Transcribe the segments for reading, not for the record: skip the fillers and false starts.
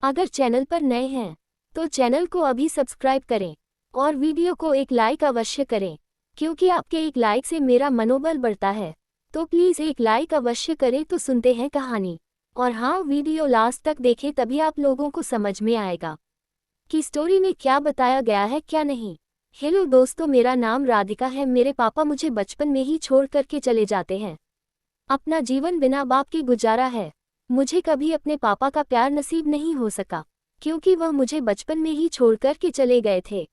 अगर चैनल पर नए हैं तो चैनल को अभी सब्सक्राइब करें और वीडियो को एक लाइक अवश्य करें, क्योंकि आपके एक लाइक से मेरा मनोबल बढ़ता है। तो प्लीज़ एक लाइक अवश्य करें। तो सुनते हैं कहानी। और हाँ, वीडियो लास्ट तक देखें, तभी आप लोगों को समझ में आएगा कि स्टोरी में क्या बताया गया है क्या नहीं। हेलो दोस्तों, मेरा नाम राधिका है। मेरे पापा मुझे बचपन में ही छोड़ करके चले जाते हैं। अपना जीवन बिना बाप के गुजारा है। मुझे कभी अपने पापा का प्यार नसीब नहीं हो सका, क्योंकि वह मुझे बचपन में ही छोड़कर के चले गए थे।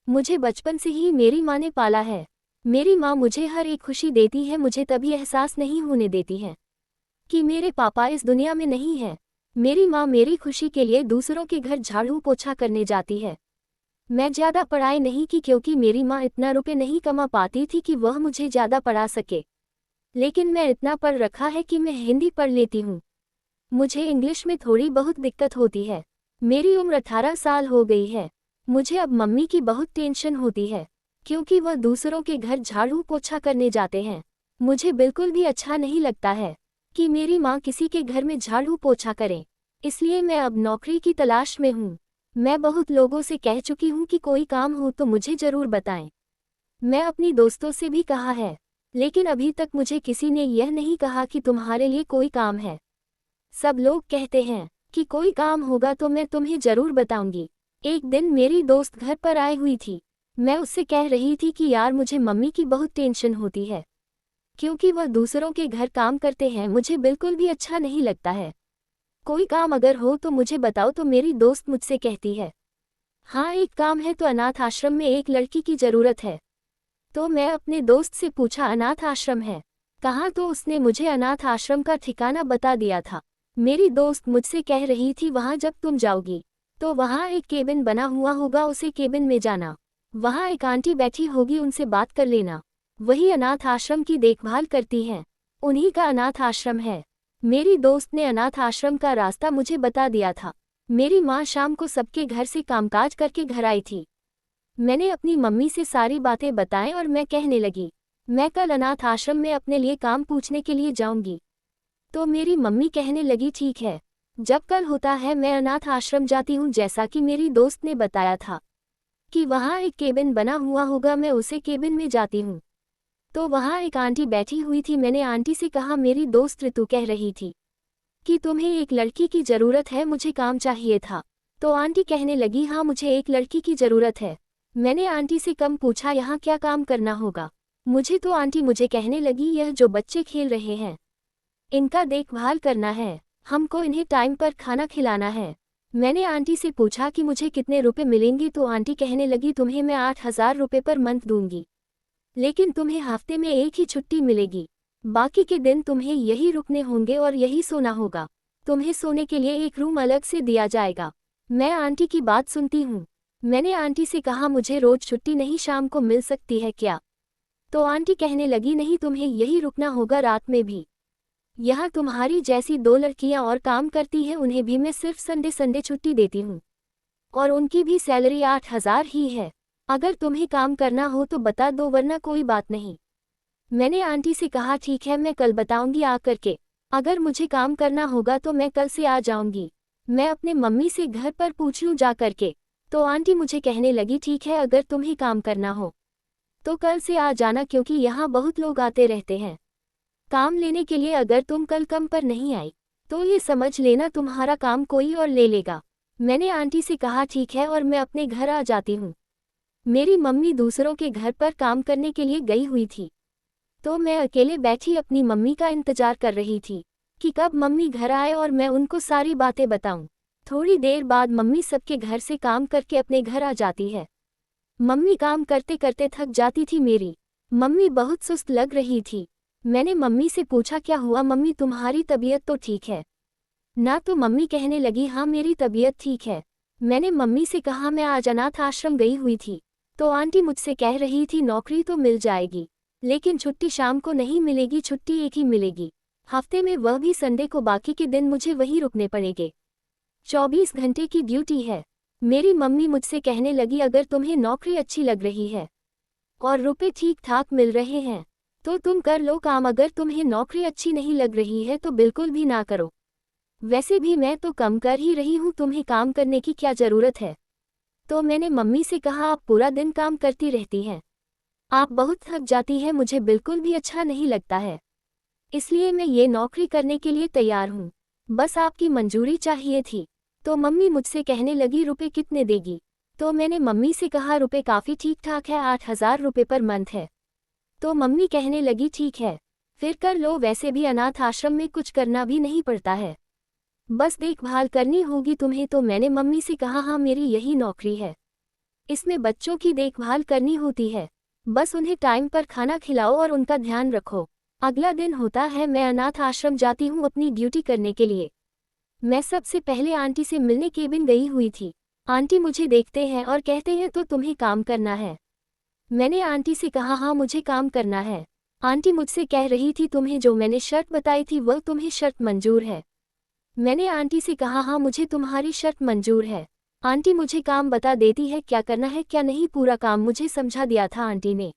मुझे बचपन से ही मेरी माँ ने पाला है। मेरी माँ मुझे हर एक खुशी देती है, मुझे तभी एहसास नहीं होने देती है कि मेरे पापा इस दुनिया में नहीं है। मेरी माँ मेरी खुशी के लिए दूसरों के घर झाड़ू पोछा करने जाती है। मैं ज़्यादा पढ़ाई नहीं की, क्योंकि मेरी माँ इतना रुपये नहीं कमा पाती थी कि वह मुझे ज़्यादा पढ़ा सके। लेकिन मैं इतना पढ़ रखा है कि मैं हिंदी पढ़ लेती हूँ। मुझे इंग्लिश में थोड़ी बहुत दिक्कत होती है। मेरी उम्र 18 साल हो गई है। मुझे अब मम्मी की बहुत टेंशन होती है, क्योंकि वह दूसरों के घर झाड़ू पोछा करने जाते हैं। मुझे बिल्कुल भी अच्छा नहीं लगता है कि मेरी माँ किसी के घर में झाड़ू पोछा करें। इसलिए मैं अब नौकरी की तलाश में हूँ। मैं बहुत लोगों से कह चुकी हूँ कि कोई काम हो तो मुझे ज़रूर बताएं। मैं अपनी दोस्तों से भी कहा है, लेकिन अभी तक मुझे किसी ने यह नहीं कहा कि तुम्हारे लिए कोई काम है। सब लोग कहते हैं कि कोई काम होगा तो मैं तुम्हें जरूर बताऊंगी। एक दिन मेरी दोस्त घर पर आई हुई थी। मैं उससे कह रही थी कि यार, मुझे मम्मी की बहुत टेंशन होती है, क्योंकि वह दूसरों के घर काम करते हैं। मुझे बिल्कुल भी अच्छा नहीं लगता है। कोई काम अगर हो तो मुझे बताओ। तो मेरी दोस्त मुझसे कहती है, हाँ एक काम है, तो अनाथ आश्रम में एक लड़की की ज़रूरत है। तो मैं अपने दोस्त से पूछा, अनाथ आश्रम है कहाँ? तो उसने मुझे अनाथ आश्रम का ठिकाना बता दिया था। मेरी दोस्त मुझसे कह रही थी, वहाँ जब तुम जाओगी तो वहाँ एक केबिन बना हुआ होगा, उसे केबिन में जाना। वहाँ एक आंटी बैठी होगी, उनसे बात कर लेना। वही अनाथ आश्रम की देखभाल करती हैं। उन्हीं का अनाथ आश्रम है। मेरी दोस्त ने अनाथ आश्रम का रास्ता मुझे बता दिया था। मेरी माँ शाम को सबके घर से कामकाज करके घर आई थी। मैंने अपनी मम्मी से सारी बातें बताएं और मैं कहने लगी, मैं कल अनाथ आश्रम में अपने लिए काम पूछने के लिए जाऊंगी। तो मेरी मम्मी कहने लगी, ठीक है, जब कल होता है मैं अनाथ आश्रम जाती हूँ। जैसा कि मेरी दोस्त ने बताया था कि वहाँ एक केबिन बना हुआ होगा, मैं उसे केबिन में जाती हूँ। तो वहाँ एक आंटी बैठी हुई थी। मैंने आंटी से कहा, मेरी दोस्त ऋतु कह रही थी कि तुम्हें एक लड़की की ज़रूरत है, मुझे काम चाहिए था। तो आंटी कहने लगी, हाँ मुझे एक लड़की की ज़रूरत है। मैंने आंटी से कम पूछा, यहाँ क्या काम करना होगा मुझे? तो आंटी मुझे कहने लगी, यह जो बच्चे खेल रहे हैं इनका देखभाल करना है, हमको इन्हें टाइम पर खाना खिलाना है। मैंने आंटी से पूछा कि मुझे कितने रुपए मिलेंगे? तो आंटी कहने लगी, तुम्हें मैं 8,000 रुपये पर मंथ दूंगी, लेकिन तुम्हें हफ्ते में एक ही छुट्टी मिलेगी। बाकी के दिन तुम्हें यही रुकने होंगे और यही सोना होगा। तुम्हें सोने के लिए एक रूम अलग से दिया जाएगा। मैं आंटी की बात सुनती हूँ। मैंने आंटी से कहा, मुझे रोज छुट्टी नहीं, शाम को मिल सकती है क्या? तो आंटी कहने लगी, नहीं, तुम्हें यही रुकना होगा रात में भी। यहाँ तुम्हारी जैसी 2 लड़कियां और काम करती हैं, उन्हें भी मैं सिर्फ संडे संडे छुट्टी देती हूँ, और उनकी भी सैलरी 8,000 ही है। अगर तुम्हें काम करना हो तो बता दो, वरना कोई बात नहीं। मैंने आंटी से कहा, ठीक है, मैं कल बताऊंगी आकर के। अगर मुझे काम करना होगा तो मैं कल से आ जाऊंगी। मैं अपने मम्मी से घर पर पूछ लूँ जा करके। तो आंटी मुझे कहने लगी, ठीक है, अगर तुम्हें काम करना हो तो कल से आ जाना, क्योंकि यहाँ बहुत लोग आते रहते हैं काम लेने के लिए। अगर तुम कल कम पर नहीं आई तो ये समझ लेना तुम्हारा काम कोई और ले लेगा। मैंने आंटी से कहा, ठीक है, और मैं अपने घर आ जाती हूँ। मेरी मम्मी दूसरों के घर पर काम करने के लिए गई हुई थी, तो मैं अकेले बैठी अपनी मम्मी का इंतजार कर रही थी कि कब मम्मी घर आए और मैं उनको सारी बातें बताऊं। थोड़ी देर बाद मम्मी सबके घर से काम करके अपने घर आ जाती है। मम्मी काम करते करते थक जाती थी। मेरी मम्मी बहुत सुस्त लग रही थी। मैंने मम्मी से पूछा, क्या हुआ मम्मी, तुम्हारी तबीयत तो ठीक है ना? तो मम्मी कहने लगी, हाँ मेरी तबीयत ठीक है। मैंने मम्मी से कहा, मैं आज अनाथ आश्रम गई हुई थी। तो आंटी मुझसे कह रही थी, नौकरी तो मिल जाएगी, लेकिन छुट्टी शाम को नहीं मिलेगी, छुट्टी एक ही मिलेगी हफ्ते में, वह भी संडे को। बाकी के दिन मुझे वहीं रुकने पड़ेंगे। 24 घंटे की ड्यूटी है। मेरी मम्मी मुझसे कहने लगी, अगर तुम्हें नौकरी अच्छी लग रही है और रुपए ठीक ठाक मिल रहे हैं तो तुम कर लो काम। अगर तुम्हें नौकरी अच्छी नहीं लग रही है तो बिल्कुल भी ना करो। वैसे भी मैं तो कम कर ही रही हूँ, तुम्हें काम करने की क्या ज़रूरत है। तो मैंने मम्मी से कहा, आप पूरा दिन काम करती रहती हैं, आप बहुत थक जाती हैं, मुझे बिल्कुल भी अच्छा नहीं लगता है, इसलिए मैं ये नौकरी करने के लिए तैयार हूँ, बस आपकी मंजूरी चाहिए थी। तो मम्मी मुझसे कहने लगी, रुपए कितने देगी। तो मैंने मम्मी से कहा, रुपए काफ़ी ठीक ठाक है, 8,000 रुपये पर मंथ है। तो मम्मी कहने लगी, ठीक है, फिर कर लो, वैसे भी अनाथ आश्रम में कुछ करना भी नहीं पड़ता है, बस देखभाल करनी होगी तुम्हें। तो मैंने मम्मी से कहा, हाँ मेरी यही नौकरी है, इसमें बच्चों की देखभाल करनी होती है, बस उन्हें टाइम पर खाना खिलाओ और उनका ध्यान रखो। अगला दिन होता है, मैं अनाथ आश्रम जाती हूँ अपनी ड्यूटी करने के लिए। मैं सबसे पहले आंटी से मिलने केबिन गई हुई थी। आंटी मुझे देखते हैं और कहते हैं, तो तुम्हें काम करना है। मैंने आंटी से कहा, हाँ मुझे काम करना है। आंटी मुझसे कह रही थी, तुम्हें जो मैंने शर्त बताई थी वह तुम्हें शर्त मंजूर है। मैंने आंटी से कहा, हाँ मुझे तुम्हारी शर्त मंजूर है। आंटी मुझे काम बता देती है, क्या करना है क्या नहीं, पूरा काम मुझे समझा दिया था आंटी ने।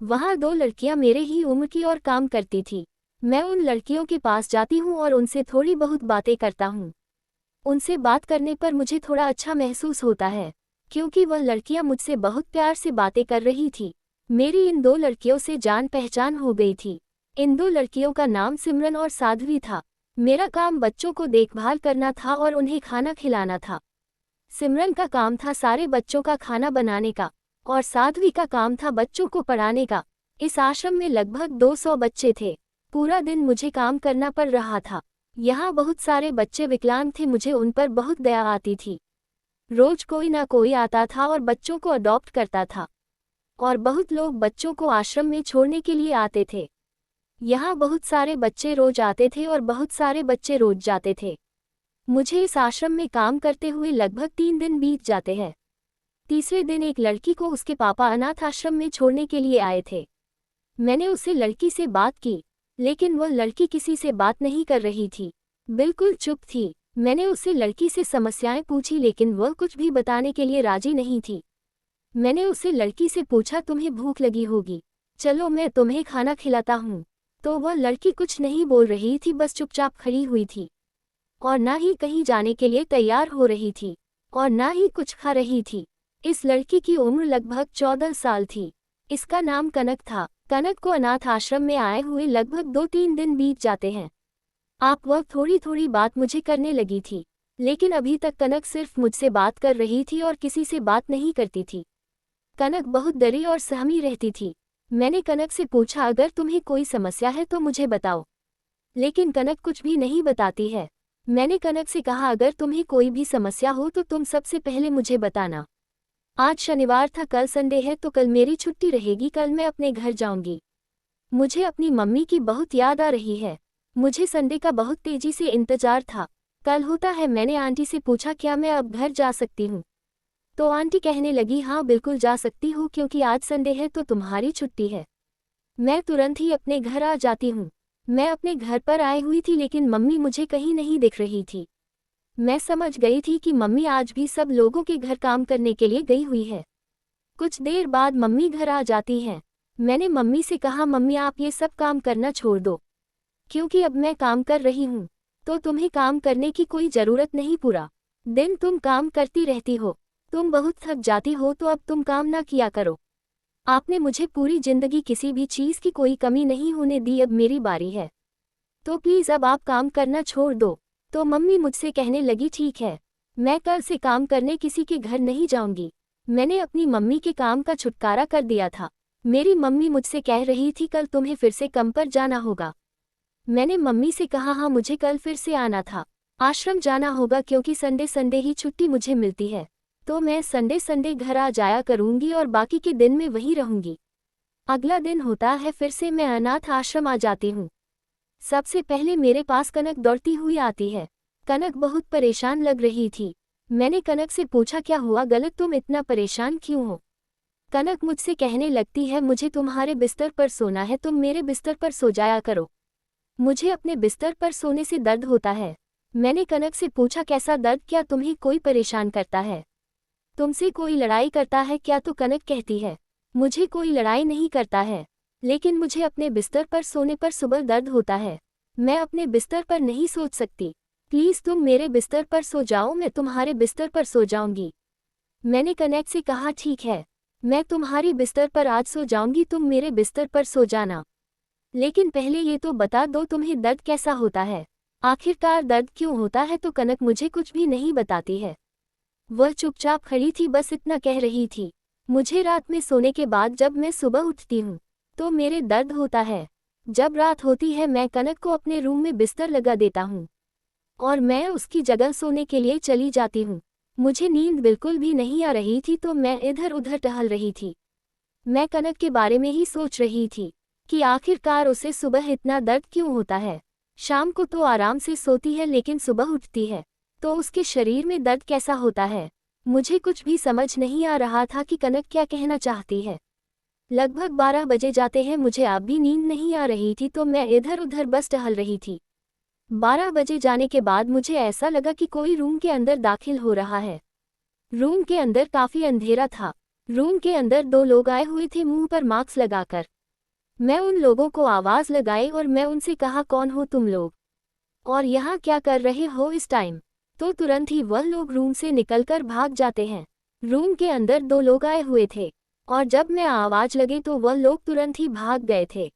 वहाँ 2 लड़कियाँ मेरे ही उम्र की और काम करती थी। मैं उन लड़कियों के पास जाती हूँ और उनसे थोड़ी बहुत बातें करता हूँ। उनसे बात करने पर मुझे थोड़ा अच्छा महसूस होता है, क्योंकि वह लड़कियाँ मुझसे बहुत प्यार से बातें कर रही थी। मेरी इन 2 लड़कियों से जान पहचान हो गई थी। इन 2 लड़कियों का नाम सिमरन और साध्वी था। मेरा काम बच्चों को देखभाल करना था और उन्हें खाना खिलाना था। सिमरन का काम था सारे बच्चों का खाना बनाने का, और साध्वी का काम था बच्चों को पढ़ाने का। इस आश्रम में लगभग 200 बच्चे थे। पूरा दिन मुझे काम करना पड़ रहा था। यहाँ बहुत सारे बच्चे विकलांग थे, मुझे उन पर बहुत दया आती थी। रोज कोई ना कोई आता था और बच्चों को अडॉप्ट करता था, और बहुत लोग बच्चों को आश्रम में छोड़ने के लिए आते थे। यहाँ बहुत सारे बच्चे रोज आते थे और बहुत सारे बच्चे रोज जाते थे। मुझे इस आश्रम में काम करते हुए लगभग 3 दिन बीत जाते हैं। तीसरे दिन एक लड़की को उसके पापा अनाथ आश्रम में छोड़ने के लिए आए थे। मैंने उससे लड़की से बात की, लेकिन वह लड़की किसी से बात नहीं कर रही थी, बिल्कुल चुप थी। मैंने उससे लड़की से समस्याएं पूछी, लेकिन वह कुछ भी बताने के लिए राजी नहीं थी। मैंने उससे लड़की से पूछा, तुम्हें भूख लगी होगी, चलो मैं तुम्हें खाना खिलाता हूँ। तो वह लड़की कुछ नहीं बोल रही थी, बस चुपचाप खड़ी हुई थी, और ना ही कहीं जाने के लिए तैयार हो रही थी, और ना ही कुछ खा रही थी। इस लड़की की उम्र लगभग 14 साल थी। इसका नाम कनक था। कनक को अनाथ आश्रम में आए हुए लगभग 2-3 दिन बीत जाते हैं। आप वह थोड़ी थोड़ी बात मुझे करने लगी थी, लेकिन अभी तक कनक सिर्फ मुझसे बात कर रही थी और किसी से बात नहीं करती थी। कनक बहुत डरी और सहमी रहती थी। मैंने कनक से पूछा, अगर तुम्हें कोई समस्या है तो मुझे बताओ, लेकिन कनक कुछ भी नहीं बताती है। मैंने कनक से कहा, अगर तुम्हें कोई भी समस्या हो तो तुम सबसे पहले मुझे बताना। आज शनिवार था, कल संडे है, तो कल मेरी छुट्टी रहेगी, कल मैं अपने घर जाऊंगी। मुझे अपनी मम्मी की बहुत याद आ रही है। मुझे संडे का बहुत तेजी से इंतजार था। कल होता है। मैंने आंटी से पूछा, क्या मैं अब घर जा सकती हूँ। तो आंटी कहने लगी, हाँ बिल्कुल जा सकती हो, क्योंकि आज संडे है तो तुम्हारी छुट्टी है। मैं तुरंत ही अपने घर आ जाती हूँ। मैं अपने घर पर आई हुई थी, लेकिन मम्मी मुझे कहीं नहीं दिख रही थी। मैं समझ गई थी कि मम्मी आज भी सब लोगों के घर काम करने के लिए गई हुई है। कुछ देर बाद मम्मी घर आ जाती हैं। मैंने मम्मी से कहा, मम्मी आप ये सब काम करना छोड़ दो, क्योंकि अब मैं काम कर रही हूँ, तो तुम्हें काम करने की कोई ज़रूरत नहीं। पूरा दिन तुम काम करती रहती हो, तुम बहुत थक जाती हो, तो अब तुम काम ना किया करो। आपने मुझे पूरी जिंदगी किसी भी चीज़ की कोई कमी नहीं होने दी, अब मेरी बारी है, तो प्लीज़ अब आप काम करना छोड़ दो। तो मम्मी मुझसे कहने लगी, ठीक है, मैं कल से काम करने किसी के घर नहीं जाऊंगी। मैंने अपनी मम्मी के काम का छुटकारा कर दिया था। मेरी मम्मी मुझसे कह रही थी, कल तुम्हें फिर से काम पर जाना होगा। मैंने मम्मी से कहा, हाँ मुझे कल फिर से आना था, आश्रम जाना होगा, क्योंकि संडे संडे ही छुट्टी मुझे मिलती है, तो मैं संडे संडे घर आ जाया करूंगी और बाकी के दिन में वहीं रहूंगी। अगला दिन होता है, फिर से मैं अनाथ आश्रम आ जाती हूँ। सबसे पहले मेरे पास कनक दौड़ती हुई आती है। कनक बहुत परेशान लग रही थी। मैंने कनक से पूछा, क्या हुआ गलत, तुम इतना परेशान क्यों हो। कनक मुझसे कहने लगती है, मुझे तुम्हारे बिस्तर पर सोना है, तुम मेरे बिस्तर पर सो जाया करो, मुझे अपने बिस्तर पर सोने से दर्द होता है। मैंने कनक से पूछा, कैसा दर्द, क्या तुम्हें कोई परेशान करता है, तुमसे कोई लड़ाई करता है क्या। तो कनक कहती है, मुझे कोई लड़ाई नहीं करता है, लेकिन मुझे अपने बिस्तर पर सोने पर सुबह दर्द होता है, मैं अपने बिस्तर पर नहीं सो सकती। प्लीज तुम मेरे बिस्तर पर सो जाओ, मैं तुम्हारे बिस्तर पर सो जाऊंगी। मैंने कनक से कहा ठीक है, मैं तुम्हारी बिस्तर पर आज सो जाऊंगी, तुम मेरे बिस्तर पर सो जाना। लेकिन पहले ये तो बता दो तुम्हें दर्द कैसा होता है, आखिरकार दर्द क्यों होता है। तो कनक मुझे कुछ भी नहीं बताती है। वह चुपचाप खड़ी थी, बस इतना कह रही थी। मुझे रात में सोने के बाद जब मैं सुबह उठती हूँ तो मेरे दर्द होता है। जब रात होती है मैं कनक को अपने रूम में बिस्तर लगा देता हूँ और मैं उसकी जगह सोने के लिए चली जाती हूँ। मुझे नींद बिल्कुल भी नहीं आ रही थी तो मैं इधर उधर टहल रही थी। मैं कनक के बारे में ही सोच रही थी कि आखिरकार उसे सुबह इतना दर्द क्यों होता है। शाम को तो आराम से सोती है लेकिन सुबह उठती है तो उसके शरीर में दर्द कैसा होता है। मुझे कुछ भी समझ नहीं आ रहा था कि कनक क्या कहना चाहती है। लगभग 12 बजे जाते हैं, मुझे अब भी नींद नहीं आ रही थी तो मैं इधर उधर बस टहल रही थी। 12 बजे जाने के बाद मुझे ऐसा लगा कि कोई रूम के अंदर दाखिल हो रहा है। रूम के अंदर काफी अंधेरा था। रूम के अंदर 2 लोग आए हुए थे मुंह पर मास्क लगाकर। मैं उन लोगों को आवाज लगाई और मैं उनसे कहा, कौन हो तुम लोग और यहाँ क्या कर रहे हो इस टाइम। तो तुरंत ही वह लोग रूम से निकलकर भाग जाते हैं। रूम के अंदर 2 लोग आए हुए थे और जब मैं आवाज लगी तो वह लोग तुरंत ही भाग गए थे।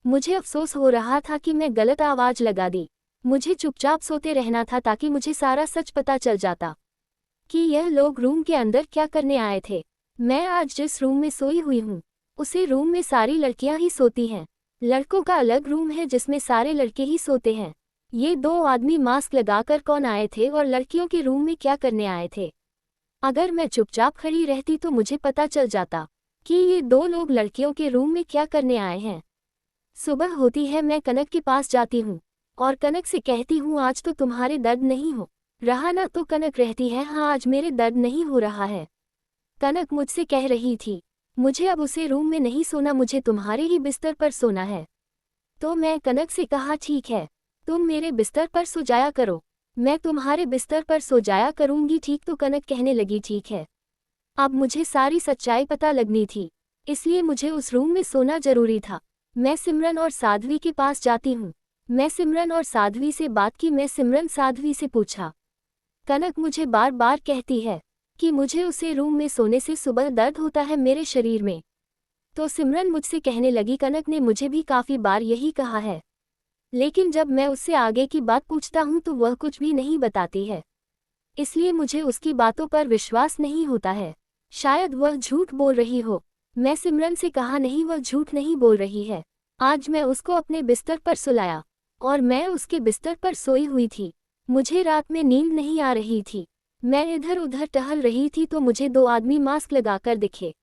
मुझे अफसोस हो रहा था कि मैं गलत आवाज लगा दी। मुझे चुपचाप सोते रहना था ताकि मुझे सारा सच पता चल जाता कि यह लोग रूम के अंदर क्या करने आए थे। मैं आज जिस रूम में सोई हुई हूँ उसी रूम में सारी लड़कियां ही सोती हैं। लड़कों का अलग रूम है जिसमें सारे लड़के ही सोते हैं। ये 2 आदमी मास्क लगाकर कौन आए थे और लड़कियों के रूम में क्या करने आए थे। अगर मैं चुपचाप खड़ी रहती तो मुझे पता चल जाता कि ये 2 लोग लड़कियों के रूम में क्या करने आए हैं। सुबह होती है, मैं कनक के पास जाती हूँ और कनक से कहती हूँ, आज तो तुम्हारे दर्द नहीं हो रहा ना। तो कनक रहती है, हाँ आज मेरे दर्द नहीं हो रहा है। कनक मुझसे कह रही थी, मुझे अब उसे रूम में नहीं सोना, मुझे तुम्हारे ही बिस्तर पर सोना है। तो मैं कनक से कहा ठीक है, तुम मेरे बिस्तर पर सो जाया करो, मैं तुम्हारे बिस्तर पर सो जाया करूंगी। ठीक। तो कनक कहने लगी ठीक है। अब मुझे सारी सच्चाई पता लगनी थी, इसलिए मुझे उस रूम में सोना जरूरी था। मैं सिमरन और साध्वी के पास जाती हूँ। मैं सिमरन और साध्वी से बात की। मैं सिमरन साध्वी से पूछा, कनक मुझे बार बार कहती है कि मुझे उसे रूम में सोने से सुबह दर्द होता है मेरे शरीर में। तो सिमरन मुझसे कहने लगी, कनक ने मुझे भी काफ़ी बार यही कहा है, लेकिन जब मैं उससे आगे की बात पूछता हूँ तो वह कुछ भी नहीं बताती है, इसलिए मुझे उसकी बातों पर विश्वास नहीं होता है। शायद वह झूठ बोल रही हो। मैं सिमरन से कहा, नहीं वह झूठ नहीं बोल रही है। आज मैं उसको अपने बिस्तर पर सुलाया और मैं उसके बिस्तर पर सोई हुई थी। मुझे रात में नींद नहीं आ रही थी। मैं इधर उधर टहल रही थी तो मुझे 2 आदमी मास्क लगाकर दिखे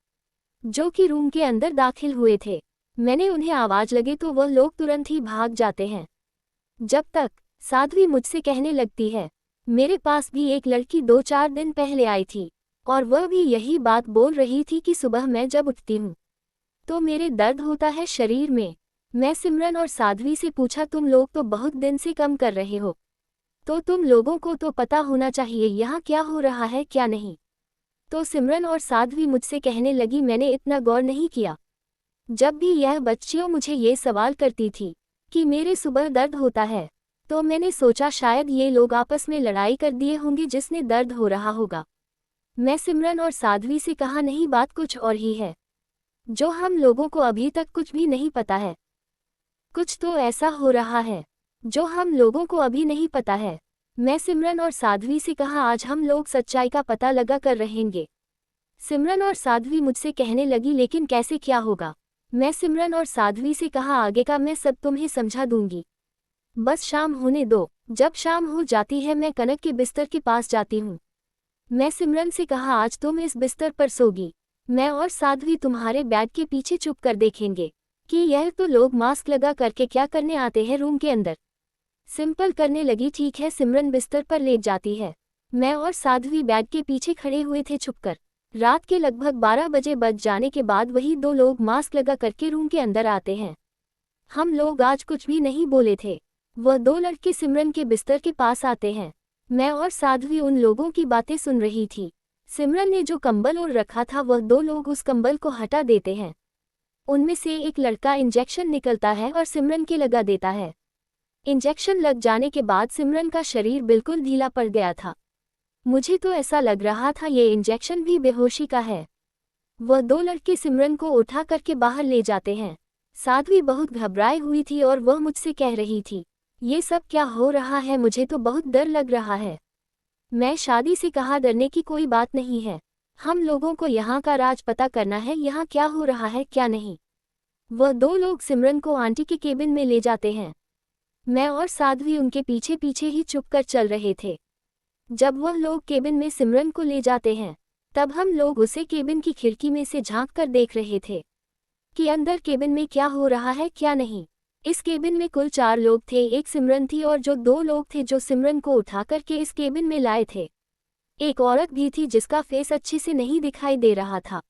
जो कि रूम के अंदर दाखिल हुए थे। मैंने उन्हें आवाज लगे तो वह लोग तुरंत ही भाग जाते हैं। जब तक साध्वी मुझसे कहने लगती है, मेरे पास भी एक लड़की 2-4 दिन पहले आई थी और वह भी यही बात बोल रही थी कि सुबह मैं जब उठती हूँ तो मेरे दर्द होता है शरीर में। मैं सिमरन और साध्वी से पूछा, तुम लोग तो बहुत दिन से कम कर रहे हो, तो तुम लोगों को तो पता होना चाहिए यहाँ क्या हो रहा है क्या नहीं। तो सिमरन और साध्वी मुझसे कहने लगी, मैंने इतना गौर नहीं किया। जब भी यह बच्चियों मुझे ये सवाल करती थी कि मेरे सुबह दर्द होता है तो मैंने सोचा शायद ये लोग आपस में लड़ाई कर दिए होंगे जिसने दर्द हो रहा होगा। मैं सिमरन और साध्वी से कहा, नहीं बात कुछ और ही है जो हम लोगों को अभी तक कुछ भी नहीं पता है। कुछ तो ऐसा हो रहा है जो हम लोगों को अभी नहीं पता है। मैं सिमरन और साध्वी से कहा, आज हम लोग सच्चाई का पता लगा कर रहेंगे। सिमरन और साध्वी मुझसे कहने लगी, लेकिन कैसे क्या होगा। मैं सिमरन और साध्वी से कहा, आगे का मैं सब तुम्हें समझा दूंगी, बस शाम होने दो। जब शाम हो जाती है मैं कनक के बिस्तर के पास जाती हूँ। मैं सिमरन से कहा, आज तुम इस बिस्तर पर सोगी, मैं और साध्वी तुम्हारे बेड के पीछे चुप कर देखेंगे कि यह तो लोग मास्क लगा करके क्या करने आते हैं रूम के अंदर। सिंपल करने लगी। ठीक है। सिमरन बिस्तर पर लेट जाती है। मैं और साध्वी बेड के पीछे खड़े हुए थे छुपकर। रात के लगभग 12 बजे बज जाने के बाद वही 2 लोग मास्क लगा करके रूम के अंदर आते हैं। हम लोग आज कुछ भी नहीं बोले थे। वह 2 लड़के सिमरन के बिस्तर के पास आते हैं। मैं और साध्वी उन लोगों की बातें सुन रही थी। सिमरन ने जो कंबल ओढ़ रखा था वह 2 लोग उस कंबल को हटा देते हैं। उनमें से एक लड़का इंजेक्शन निकलता है और सिमरन के लगा देता है। इंजेक्शन लग जाने के बाद सिमरन का शरीर बिल्कुल ढीला पड़ गया था। मुझे तो ऐसा लग रहा था ये इंजेक्शन भी बेहोशी का है। वह दो लड़के सिमरन को उठा करके बाहर ले जाते हैं। साध्वी बहुत घबराई हुई थी और वह मुझसे कह रही थी, ये सब क्या हो रहा है, मुझे तो बहुत डर लग रहा है। मैं शादी से कहा डरने की कोई बात नहीं है, हम लोगों को यहाँ का राज पता करना है, यहाँ क्या हो रहा है क्या नहीं। वह दो लोग सिमरन को आंटी के केबिन में ले जाते हैं। मैं और साध्वी उनके पीछे पीछे ही चुप कर चल रहे थे। जब वह लोग केबिन में सिमरन को ले जाते हैं तब हम लोग उसे केबिन की खिड़की में से झांक कर देख रहे थे कि अंदर केबिन में क्या हो रहा है क्या नहीं। इस केबिन में कुल 4 लोग थे, एक सिमरन थी और जो 2 लोग थे जो सिमरन को उठा करके इस केबिन में लाए थे। एक औरत भी थी जिसका फेस अच्छे से नहीं दिखाई दे रहा था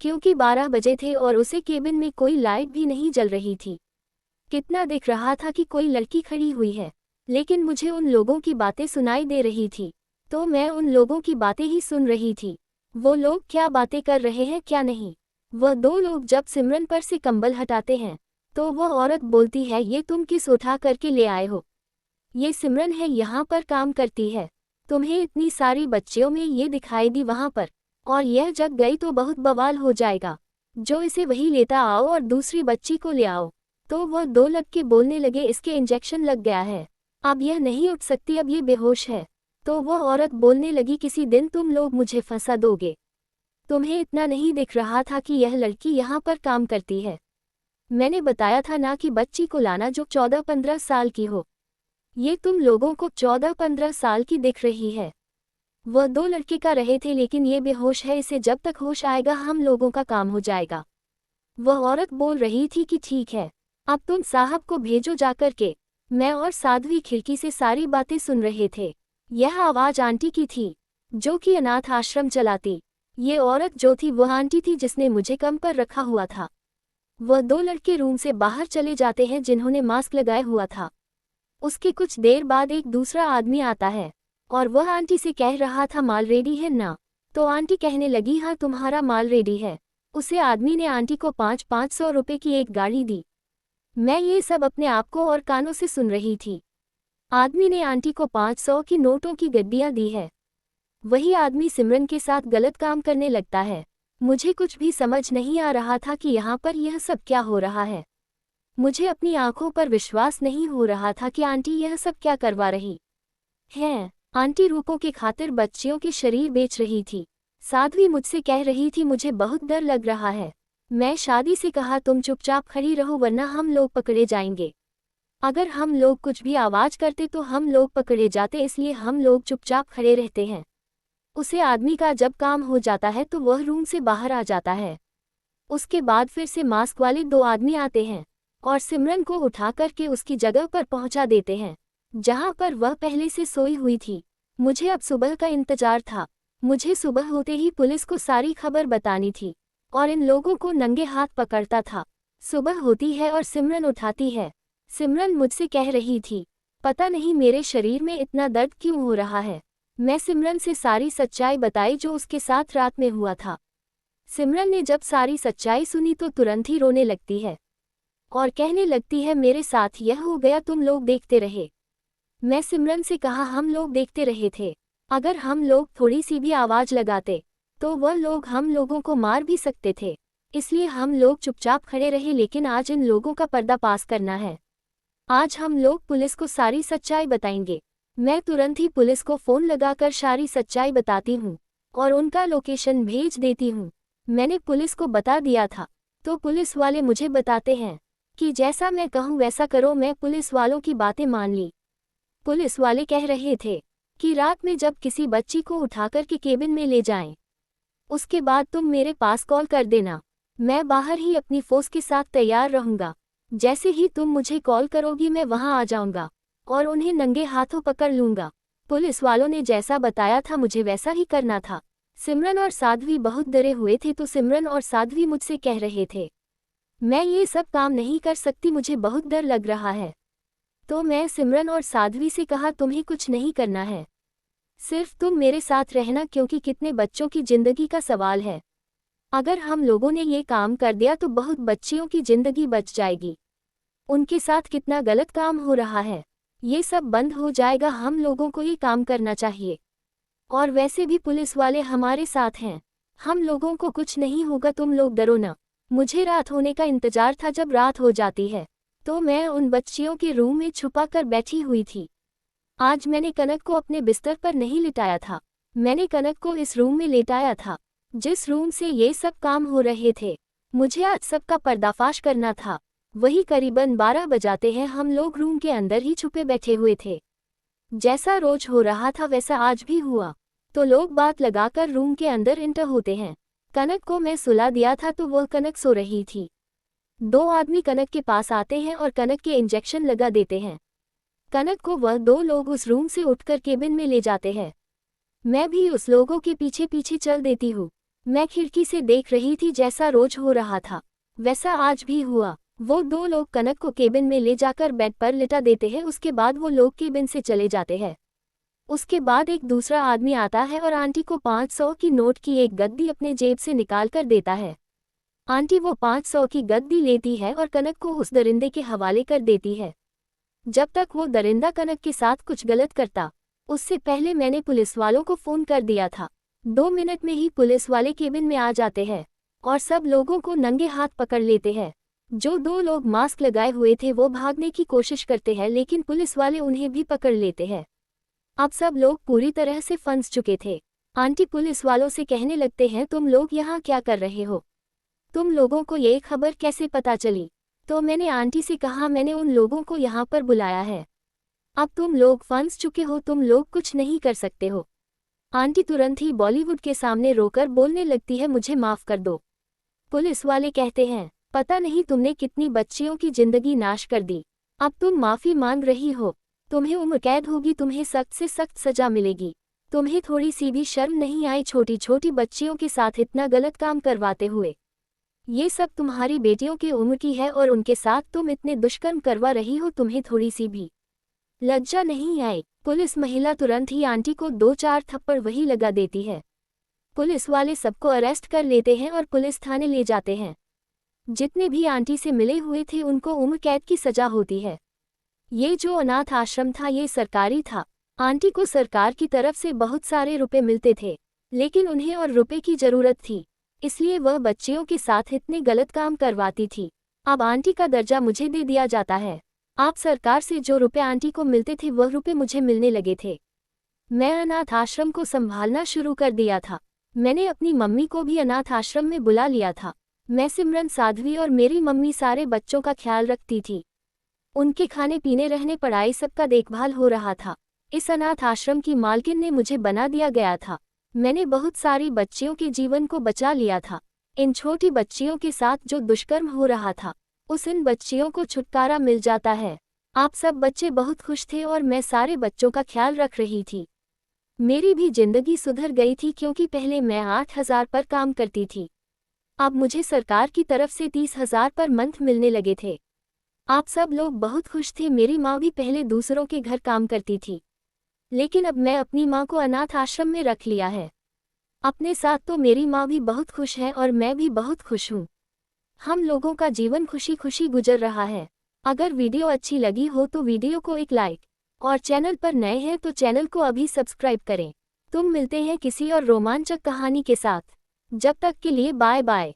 क्योंकि 12 बजे थे और उसे केबिन में कोई लाइट भी नहीं जल रही थी। कितना दिख रहा था कि कोई लड़की खड़ी हुई है, लेकिन मुझे उन लोगों की बातें सुनाई दे रही थी, तो मैं उन लोगों की बातें ही सुन रही थी। वो लोग क्या बातें कर रहे हैं क्या नहीं। वह 2 लोग जब सिमरन पर से कंबल हटाते हैं तो वह औरत बोलती है, ये तुम किस उठा करके ले आए हो? ये सिमरन है, यहाँ पर काम करती है। तुम्हें इतनी सारी बच्चियों में ये दिखाई दी वहाँ पर, और यह जग गई तो बहुत बवाल हो जाएगा। जो इसे वही लेता आओ और दूसरी बच्ची को ले आओ। तो वह 2 लड़के बोलने लगे, इसके इंजेक्शन लग गया है, अब यह नहीं उठ सकती, अब ये बेहोश है। तो वह औरत बोलने लगी, किसी दिन तुम लोग मुझे फंसा दोगे। तुम्हें इतना नहीं दिख रहा था कि यह लड़की यहाँ पर काम करती है? मैंने बताया था ना कि बच्ची को लाना जो 14-15 साल की हो। ये तुम लोगों को 14-15 साल की दिख रही है। वह 2 लड़के का रहे थे, लेकिन ये बेहोश है, इसे जब तक होश आएगा हम लोगों का काम हो जाएगा। वह औरत बोल रही थी कि ठीक है, अब तुम साहब को भेजो जाकर के। मैं और साध्वी खिड़की से सारी बातें सुन रहे थे। यह आवाज़ आंटी की थी जो कि अनाथ आश्रम चलाती। ये औरत जो थी वह आंटी थी जिसने मुझे कम पर रखा हुआ था। वह 2 लड़के रूम से बाहर चले जाते हैं जिन्होंने मास्क लगाए हुआ था। उसके कुछ देर बाद एक दूसरा आदमी आता है और वह आंटी से कह रहा था, माल रेडी है ना? तो आंटी कहने लगी, हाँ तुम्हारा माल रेडी है। उसे आदमी ने आंटी को 500 रुपये की एक गाड़ी दी। मैं ये सब अपने आप को और कानों से सुन रही थी। आदमी ने आंटी को 500 की नोटों की गड्डियाँ दी है। वही आदमी सिमरन के साथ गलत काम करने लगता है। मुझे कुछ भी समझ नहीं आ रहा था कि यहाँ पर यह सब क्या हो रहा है। मुझे अपनी आंखों पर विश्वास नहीं हो रहा था कि आंटी यह सब क्या करवा रही है। आंटी रूपों के खातिर बच्चियों के शरीर बेच रही थी। साध्वी मुझसे कह रही थी, मुझे बहुत डर लग रहा है। मैं शादी से कहा, तुम चुपचाप खड़ी रहो वरना हम लोग पकड़े जाएंगे। अगर हम लोग कुछ भी आवाज़ करते तो हम लोग पकड़े जाते, इसलिए हम लोग चुपचाप खड़े रहते हैं। उसे आदमी का जब काम हो जाता है तो वह रूम से बाहर आ जाता है। उसके बाद फिर से मास्क वाले 2 आदमी आते हैं और सिमरन को उठा करके उसकी जगह पर पहुंचा देते हैं जहां पर वह पहले से सोई हुई थी। मुझे अब सुबह का इंतजार था। मुझे सुबह होते ही पुलिस को सारी खबर बतानी थी और इन लोगों को नंगे हाथ पकड़ता था। सुबह होती है और सिमरन उठाती है। सिमरन मुझसे कह रही थी, पता नहीं मेरे शरीर में इतना दर्द क्यों हो रहा है। मैं सिमरन से सारी सच्चाई बताई जो उसके साथ रात में हुआ था। सिमरन ने जब सारी सच्चाई सुनी तो तुरंत ही रोने लगती है और कहने लगती है, मेरे साथ यह हो गया, तुम लोग देखते रहे। मैं सिमरन से कहा, हम लोग देखते रहे थे। अगर हम लोग थोड़ी सी भी आवाज़ लगाते तो वह लोग हम लोगों को मार भी सकते थे, इसलिए हम लोग चुपचाप खड़े रहे। लेकिन आज इन लोगों का पर्दाफाश करना है। आज हम लोग पुलिस को सारी सच्चाई बताएंगे। मैं तुरंत ही पुलिस को फ़ोन लगाकर सारी सच्चाई बताती हूँ और उनका लोकेशन भेज देती हूँ। मैंने पुलिस को बता दिया था तो पुलिस वाले मुझे बताते हैं कि जैसा मैं कहूँ वैसा करो। मैं पुलिस वालों की बातें मान ली। पुलिस वाले कह रहे थे कि रात में जब किसी बच्ची को उठाकर के केबिन में ले जाएं, उसके बाद तुम मेरे पास कॉल कर देना। मैं बाहर ही अपनी फोर्स के साथ तैयार रहूँगा। जैसे ही तुम मुझे कॉल करोगी मैं वहाँ आ जाऊँगा और उन्हें नंगे हाथों पकड़ लूँगा। पुलिस वालों ने जैसा बताया था मुझे वैसा ही करना था। सिमरन और साध्वी बहुत डरे हुए थे तो सिमरन और साध्वी मुझसे कह रहे थे, मैं ये सब काम नहीं कर सकती, मुझे बहुत डर लग रहा है। तो मैं सिमरन और साध्वी से कहा, तुम्हें कुछ नहीं करना है, सिर्फ तुम मेरे साथ रहना, क्योंकि कितने बच्चों की जिंदगी का सवाल है। अगर हम लोगों ने ये काम कर दिया तो बहुत बच्चियों की जिंदगी बच जाएगी। उनके साथ कितना गलत काम हो रहा है। ये सब बंद हो जाएगा, हम लोगों को ये काम करना चाहिए। और वैसे भी पुलिस वाले हमारे साथ हैं, हम लोगों को कुछ नहीं होगा, तुम लोग डरो ना। मुझे रात होने का इंतजार था, जब रात हो जाती है तो मैं उन बच्चियों के रूम में छुपा कर बैठी हुई थी। आज मैंने कनक को अपने बिस्तर पर नहीं लिटाया था, मैंने कनक को इस रूम में लेटाया था जिस रूम से ये सब काम हो रहे थे। मुझे आज सबका पर्दाफाश करना था। वही करीबन 12 बजाते हैं, हम लोग रूम के अंदर ही छुपे बैठे हुए थे। जैसा रोज हो रहा था वैसा आज भी हुआ। तो लोग बात लगाकर रूम के अंदर इंटर होते हैं। कनक को मैं सुला दिया था तो वह कनक सो रही थी। 2 आदमी कनक के पास आते हैं और कनक के इंजेक्शन लगा देते हैं। कनक को वह 2 लोग उस रूम से उठकर केबिन में ले जाते हैं। मैं भी उस लोगों के पीछे पीछे चल देती हूँ। मैं खिड़की से देख रही थी, जैसा रोज हो रहा था वैसा आज भी हुआ। वो 2 लोग कनक को केबिन में ले जाकर बेड पर लिटा देते हैं, उसके बाद वो लोग केबिन से चले जाते हैं। उसके बाद एक दूसरा आदमी आता है और आंटी को 500 की नोट की एक गद्दी अपने जेब से निकाल कर देता है। आंटी वो 500 की गद्दी लेती है और कनक को उस दरिंदे के हवाले कर देती है। जब तक वो दरिंदा कनक के साथ कुछ गलत करता, उससे पहले मैंने पुलिस वालों को फ़ोन कर दिया था। 2 मिनट में ही पुलिस वाले केबिन में आ जाते हैं और सब लोगों को नंगे हाथ पकड़ लेते हैं। जो 2 लोग मास्क लगाए हुए थे वो भागने की कोशिश करते हैं, लेकिन पुलिस वाले उन्हें भी पकड़ लेते हैं। अब सब लोग पूरी तरह से फंस चुके थे। आंटी पुलिस वालों से कहने लगते हैं, तुम लोग यहाँ क्या कर रहे हो? तुम लोगों को ये खबर कैसे पता चली? तो मैंने आंटी से कहा, मैंने उन लोगों को यहाँ पर बुलाया है। अब तुम लोग फंस चुके हो, तुम लोग कुछ नहीं कर सकते हो। आंटी तुरंत ही बॉलीवुड के सामने रोकर बोलने लगती है, मुझे माफ़ कर दो। पुलिस वाले कहते हैं, पता नहीं तुमने कितनी बच्चियों की जिंदगी नाश कर दी, अब तुम माफ़ी मांग रही हो, तुम्हें उम्र कैद होगी, तुम्हें सख्त से सख्त सजा मिलेगी। तुम्हें थोड़ी सी भी शर्म नहीं आई छोटी छोटी बच्चियों के साथ इतना गलत काम करवाते हुए? ये सब तुम्हारी बेटियों की उम्र की है और उनके साथ तुम इतने दुष्कर्म करवा रही हो, तुम्हें थोड़ी सी भी लज्जा नहीं आई? पुलिस महिला तुरंत ही आंटी को 2-4 थप्पड़ वही लगा देती है। पुलिस वाले सबको अरेस्ट कर लेते हैं और पुलिस थाने ले जाते हैं। जितने भी आंटी से मिले हुए थे उनको उम्र कैद की सजा होती है। ये जो अनाथ आश्रम था ये सरकारी था। आंटी को सरकार की तरफ से बहुत सारे रुपए मिलते थे, लेकिन उन्हें और रुपए की जरूरत थी, इसलिए वह बच्चियों के साथ इतने गलत काम करवाती थी। अब आंटी का दर्जा मुझे दे दिया जाता है। आप सरकार से जो रुपए आंटी को मिलते थे वह रुपए मुझे मिलने लगे थे। मैं अनाथ आश्रम को संभालना शुरू कर दिया था। मैंने अपनी मम्मी को भी अनाथ आश्रम में बुला लिया था। मैं, सिमरन, साध्वी और मेरी मम्मी सारे बच्चों का ख्याल रखती थी। उनके खाने पीने, रहने, पढ़ाई सबका देखभाल हो रहा था। इस अनाथ आश्रम की मालकिन ने मुझे बना दिया गया था। मैंने बहुत सारी बच्चियों के जीवन को बचा लिया था। इन छोटी बच्चियों के साथ जो दुष्कर्म हो रहा था, उस इन बच्चियों को छुटकारा मिल जाता है। आप सब बच्चे बहुत खुश थे और मैं सारे बच्चों का ख्याल रख रही थी। मेरी भी जिंदगी सुधर गई थी, क्योंकि पहले मैं 8,000 पर काम करती थी, अब मुझे सरकार की तरफ से 30,000 पर मंथ मिलने लगे थे। आप सब लोग बहुत खुश थे। मेरी माँ भी पहले दूसरों के घर काम करती थी, लेकिन अब मैं अपनी माँ को अनाथ आश्रम में रख लिया है। अपने साथ तो मेरी माँ भी बहुत खुश है और मैं भी बहुत खुश हूँ। हम लोगों का जीवन खुशी खुशी गुजर रहा है। अगर वीडियो अच्छी लगी हो तो वीडियो को एक लाइक, और चैनल पर नए हैं तो चैनल को अभी सब्सक्राइब करें। तुम मिलते हैं किसी और रोमांचक कहानी के साथ। जब तक के लिए बाय बाय।